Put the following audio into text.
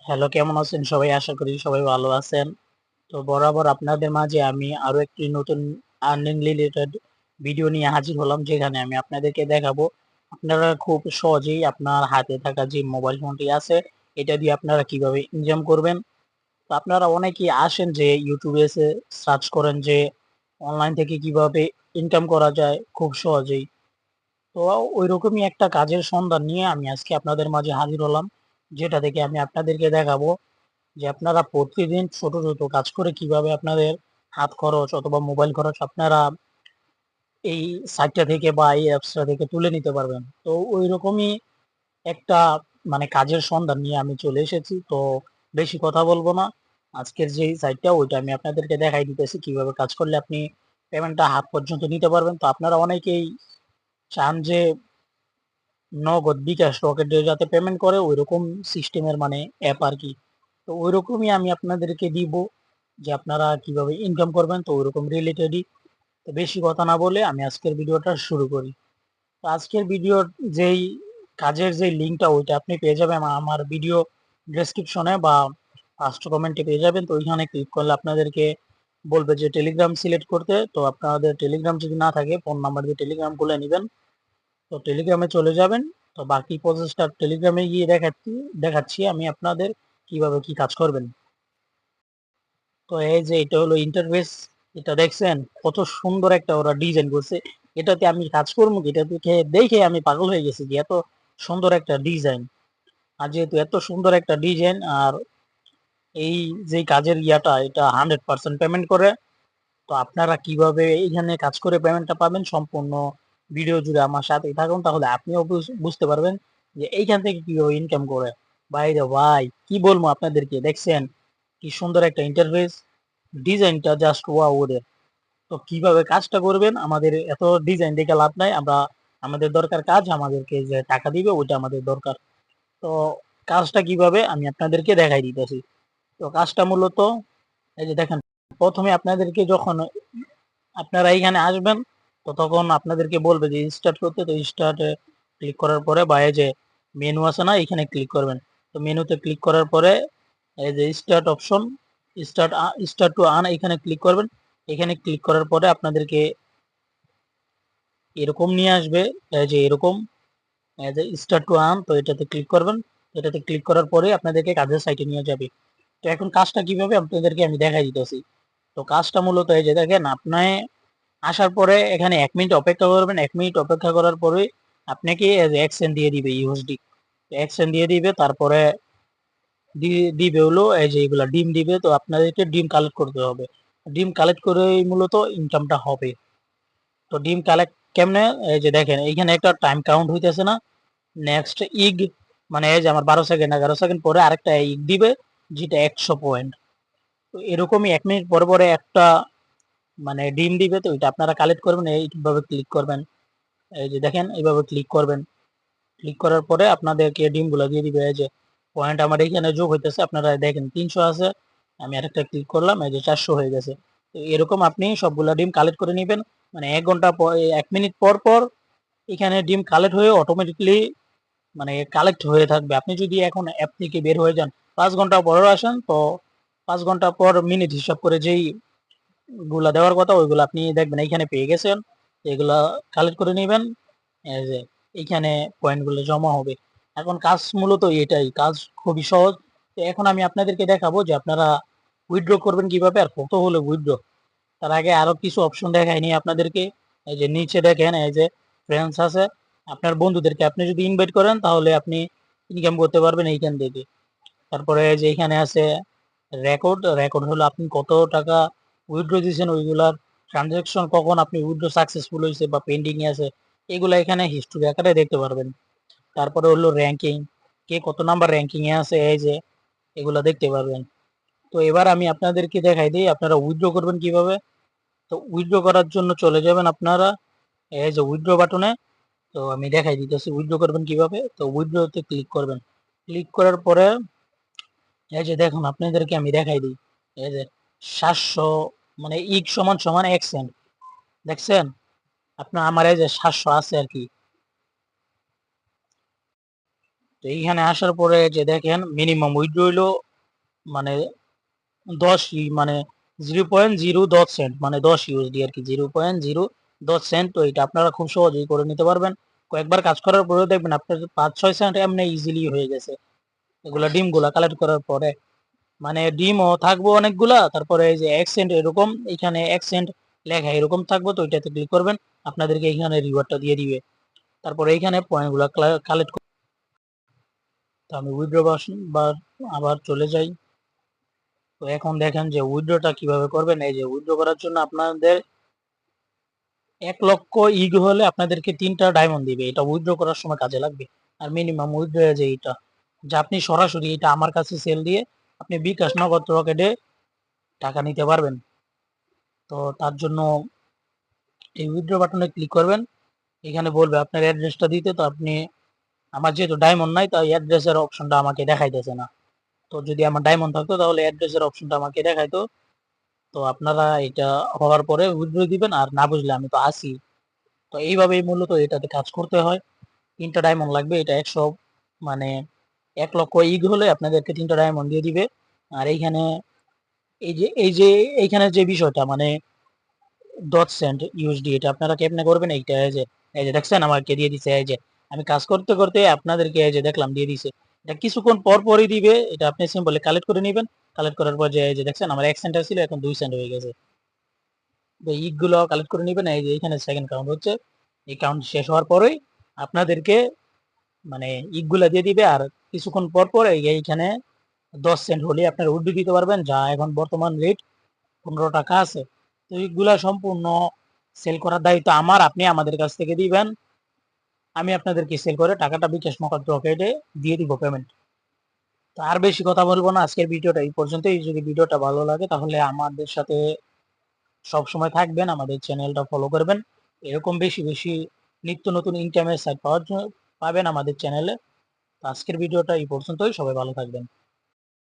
Hello, কেমন আছেন সবাই? আশা করি সবাই ভালো আছেন। তো বরাবর আপনাদের মাঝে আমি আরো একটি নতুন আর্নিং রিলেটেড ভিডিও নিয়ে হাজির হলাম, যেখানে আমি আপনাদেরকে দেখাবো আপনারা খুব সহজেই আপনার হাতে থাকা যে মোবাইল ফোনটি আছে এটা দিয়ে আপনারা কিভাবে ইনকাম করবেন। তো আপনারা অনেকেই আসেন যে ইউটিউবে এসে সার্চ করেন যে অনলাইন থেকে কিভাবে ইনকাম করা যায় খুব সহজেই। তো ঐরকমই একটা কাজের সন্ধান নিয়ে আমি আজকে আপনাদের মাঝে হাজির হলাম, যেটা থেকে আমি আপনাদেরকে দেখাবো যে আপনারা প্রতিদিন ছোট, ছোট কাজ করে কিভাবে আপনাদের হাত খরচ অথবা মোবাইল খরচ আপনারা এই সাইটটা থেকে বা এই অ্যাপসটা থেকে তুলে নিতে পারবেন। তো ঐরকমই একটা কাজের সন্ধান নিয়ে আমি চলে এসেছি। তো বেশি কথা বলবো না। আজকের যেই সাইটটা ওইটা আমি আপনাদেরকে দেখাই দিতেছি কিভাবে কাজ করলে আপনি পেমেন্টটা হাত পর্যন্ত নিতে পারবেন। তো আপনারা অনেকেই চান যে নগদ, বিকাশ, রকেটে যাতে পেমেন্ট করে ঐরকম সিস্টেমের অ্যাপ আরকি। তো ঐরকমই আমি আপনাদেরকে দিব যে আপনারা কিভাবে ইনকাম করবেন। তো ওইরকম রিলেটেডই। তো বেশি কথা না বলে আমি আজকের ভিডিওটা শুরু করি। তো আজকের ভিডিওর যেই কাজের যেই লিঙ্কটা ওইটা আপনি পেয়ে যাবেন আমার ভিডিও ডেসক্রিপশনে বা ফার্স্ট কমেন্টে পেয়ে যাবেন। তো ওইখানে ক্লিক করলে আপনাদেরকে বলবে যে টেলিগ্রাম সিলেক্ট করতে। তো আপনাদের টেলিগ্রাম যদি না থাকে ফোন নাম্বার দিয়ে টেলিগ্রাম খুলে নিবেন। তো টেলিগ্রামে চলে যাবেন। তো বাকি প্রসেসটা টেলিগ্রামে গিয়ে দেখাচ্ছি আমি আপনাদের কিভাবে কি কাজ করবেন। তো এই যে এটা হলো ইন্টারফেস, এটা দেখছেন কত সুন্দর একটা ওরা ডিজাইন করছে। এটাতে আমি কাজ করবো কি? এটা দেখে আমি পাগল হয়ে গেছি যে এত সুন্দর একটা ডিজাইন। আর যেহেতু এত সুন্দর একটা ডিজাইন আর এই যে কাজের ইয়াটা এটা 100% পেমেন্ট করে। তো আপনারা কিভাবে এইখানে কাজ করে পেমেন্টটা পাবেন সম্পূর্ণ ভিডিও জুড়ে আমার সাথেই থাকুন, তাহলে আপনিও বুঝতে পারবেন যে এইখান থেকে কিভাবে ইনকাম করে। ভাই রে ভাই, কি বলবো আপনাদেরকে, দেখছেন কি সুন্দর একটা ইন্টারফেস, ডিজাইনটা জাস্ট ওয়াও ওদের। তো কিভাবে কাজটা করবেন, আমাদের এত ডিজাইন দেখে লাভ নাই। আমাদের দরকার কাজ, আমাদেরকে যে টাকা দিবে ওইটা আমাদের দরকার। তো কাজটা কিভাবে আমি আপনাদেরকে দেখাই দিতেছি। তো কাজটা মূলত এই যে দেখেন, প্রথমে আপনাদেরকে যখন আপনারা এইখানে আসবেন তো তখন আপনাদেরকে বলবে যে স্টার্ট করতে। তো স্টার্টে ক্লিক করার পরে বা এই যে মেনু আছে না, এখানে ক্লিক করবেন। তো মেনুতে ক্লিক করার পরে এই যে start option, start start to earn এখানে ক্লিক করবেন। এখানে ক্লিক করার পরে আপনাদেরকে এরকম নিয়ে আসবে, এই যে এরকম এই যে স্টার্ট টু আর্ন। তো এটাতে ক্লিক করবেন। এটাতে ক্লিক করার পরে আপনাদেরকে কাজের সাইটে নিয়ে যাবে। তো এখন কাজটা কিভাবে আপনাদেরকে আমি দেখাই দিতেছি। তো কাজটা মূলত এই যে দেখেন, আপনি আসার পরে এখানে ১ মিনিট অপেক্ষা করবেন। ১ মিনিট অপেক্ষা করার পরে আপনাকে এক্সেন দিয়ে দিবে ইউএসডি। এক্সেন দিয়ে দিবে, তারপরে দিবে হলো এই যে এগুলা ডিম দিবে। তো আপনাদেরকে ডিম কালেক্ট করতে হবে। ডিম কালেক্ট করেই মূলত ইনকামটা হবে। তো ডিম কালেক্ট কেমনে? এই যে দেখেন এইখানে একটা টাইম কাউন্ট হইতেছে না? নেক্সট ইগ, এই যে আমার ১২ সেকেন্ড ১১ সেকেন্ড পরে আরেকটা ইগ দিবে, যেটা ১০০ পয়েন্ট। তো এরকমই ১ মিনিট পরে, পরে একটা ডিম দিবে। তো ওইটা আপনারা কালেক্ট করবেন, এইভাবে ক্লিক করবেন। এই যে দেখেন এইভাবে ক্লিক করবেন। ক্লিক করার পরে আপনাদেরকে ডিমগুলা দিয়ে দিবে। এই যে পয়েন্ট আমার এইখানে যোগ হইতেছে, আপনারা দেখেন ৩০০ আছে। আমি আরেকটা ক্লিক করলাম, এই যে ৪০০ হয়ে গেছে। তো এরকম আপনি সবগুলা ডিম কালেক্ট করে নিবেন। ১ ঘন্টা পর, ১ মিনিট পর, পর এখানে ডিম কালেক্ট হয়ে অটোমেটিক্যালি কালেক্ট হয়ে থাকবে। আপনি যদি এখন অ্যাপ থেকে বের হয়ে যান, ৫ ঘন্টা পরেও আসেন, তো ৫ ঘন্টা পর মিনিট হিসাব করে যেই গুলা দেওয়ার কথা ওইগুলা আপনি দেখবেন এইখানে পেয়ে গেছেন। এগুলা কালেক্ট করে নিবেন। এই যে এইখানে পয়েন্ট গুলো জমা হবে। এখন কাজ মূলত এটাই, কাজ খুবই সহজ। তো এখন আমি আপনাদেরকে দেখাবো যে আপনারা উইথড্র করবেন কিভাবে আর কত হলে উইথড্র। তার আগে আরো কিছু অপশন দেখাইনি আপনাদেরকে। এই যে নিচে দেখেন, এই যে ফ্রেন্ডস আছে। আপনার বন্ধুদেরকে আপনি যদি ইনভাইট করেন তাহলে আপনি ইনকাম করতে পারবেন এইখান থেকে। তারপরে যে এখানে আছে রেকর্ড। রেকর্ড হলো আপনি কত টাকা উইথড্র দিয়েছেন, ওইগুলার ট্রানজাকশন, কখন আপনি উইথড্র সাকসেসফুল হয়েছে বা পেন্ডিং এ আছে, এগুলা এখানে হিস্ট্রি আকারে দেখতে পারবেন। তারপরে হলো র্যাঙ্কিং, কে কত নাম্বার র্যাঙ্কিং এ আছে, এই যে এগুলা দেখতে পারবেন। তো এবার আমি আপনাদেরকে দেখাই দিই আপনারা উইথড্র করবেন কিভাবে। তো উইথড্র করার জন্য চলে যাবেন আপনারা এই যে উইথড্র বাটনে। তো আমি দেখাই দিতেছি উইথড্র করবেন কিভাবে। তো উইথড্রতে ক্লিক করবেন। ক্লিক করার পরে এই যে দেখুন আপনাদেরকে আমি দেখাই দিই। এই যে ৭০০ ইক সমান সমান ১ সেন্ট। দেখছেন? আপনার আমার এই যে ৭০০ আছে আরকি। তো এইখানে আসার পরে যে দেখেন মিনিমাম উইথড্র হইলো মানে 10 মানে 0.0 সেন্ট মানে 10 ইউএসডি আর কি 0.0 সেন্ট। তো এটা আপনারা খুব সহজেই করে নিতে পারবেন। কয়েকবার কাজ করার পরে দেখবেন আপনার 5-6 সেন্ট এমনি ইজিলি হয়ে গেছে এগুলা ডিমগুলা কালেক্ট করার পরে। মানে ডিমও থাকবো অনেকগুলা, তারপরে এই যে 1 সেন্ট এরকম এখানে 1 সেন্ট লেখা এরকম থাকবো, তো এটাতে ক্লিক করবেন আপনাদেরকে এখানে রিওয়ার্ডটা দিয়ে দিবে। তারপরে এইখানে পয়েন্টগুলা কালেক্ট। তো আমি উইথড্র বা আবার চলে যাই। তো এখন দেখেন যে উইথড্রটা কিভাবে করবেন। এই যে উইথড্র করার জন্য আপনাদের 1 লক্ষ ইগ হলে আপনাদেরকে 3টা ডায়মন্ড দিবে। এটা উইথড্র করার সময় কাজে লাগবে। আর মিনিমাম উইথড্র যে এটা যে আপনি সরাসরি এটা আমার কাছে সেল দিয়ে আপনি বিকাশ, নগদ, রকেটে টাকা নিতে পারবেন। তো তার জন্য এই উইথড্র বাটনে ক্লিক করবেন। এখানে বলবে আপনার অ্যাড্রেসটা দিতে। তো আপনি আমার যেহেতু ডায়মন্ড নাই তাই অ্যাড্রেসের অপশনটা আমাকে দেখাইতেছে না। তো যদি আমার ডায়মন্ড থাকতো তাহলে অ্যাড্রেসের অপশনটা আমাকে দেখাইতো। তো আপনারা এটা হওয়ার পরে উইথড্র দিবেন। আর না বুঝলে আমি তো আসি। তো এইভাবেই মূলত এটাতে কাজ করতে হয়। 3টা ডায়মন্ড লাগবে। এটা 100 মানে 1 লক্ষ ইগ হলে আপনাদেরকে 3টা ডায়মন্ড দিয়ে দিবে। আর এইখানে এই যে এইখানে যে বিষয়টা মানে ডট সেন্ট ইউএসডি এটা আপনারা কেমনে করবেন। এইটা এই যে দেখছেন আমাকে দিয়ে দিছে। এই যে আমি কাজ করতে করতে আপনাদেরকে এই যে দেখলাম দিয়ে দিছে। এটা কিছুক্ষণ পর পরই দিবে। এটা আপনি সিম্পলি কালেক্ট করে নেবেন। কালেক্ট করার পর যে এই যে দেখছেন আমার 1 সেন্ট ছিল এখন 2 সেন্ট হয়ে গেছে। তো ইগ গুলো কালেক্ট করে নেবেন। এই যে এখানে সেকেন্ড কাউন্ট হচ্ছে। এই কাউন্ট শেষ হওয়ার পরেই আপনাদেরকে মানে ইগ গুলা দিয়ে দিবে। আর কিছুক্ষণ পর পর এইখানে 10 সেন্ট হলে আপনারা উইথড্র দিতে পারবেন, যা এখন বর্তমান রেট 15 টাকা আছে। তো এইগুলা সম্পূর্ণ সেল করার দায়িত্ব আমার। আপনি আমাদের কাছ থেকে দিবেন, আমি আপনাদেরকে সেল করে টাকাটা বিকাশ, নগদ, রকেটে দিয়ে দিব পেমেন্ট। তো আর বেশি কথা বলবো না, আজকের ভিডিওটা এই পর্যন্তই। যদি ভিডিওটা ভালো লাগে তাহলে আমাদের সাথে সব সময় থাকবেন, আমাদের চ্যানেলটা ফলো করবেন। এরকম বেশি বেশি নিত্য নতুন ইনকামের সাইট পাওয়ার জন্য পাবেন আমাদের চ্যানেলে। তো আজকের ভিডিওটা এই পর্যন্তই। সবাই ভালো থাকবেন।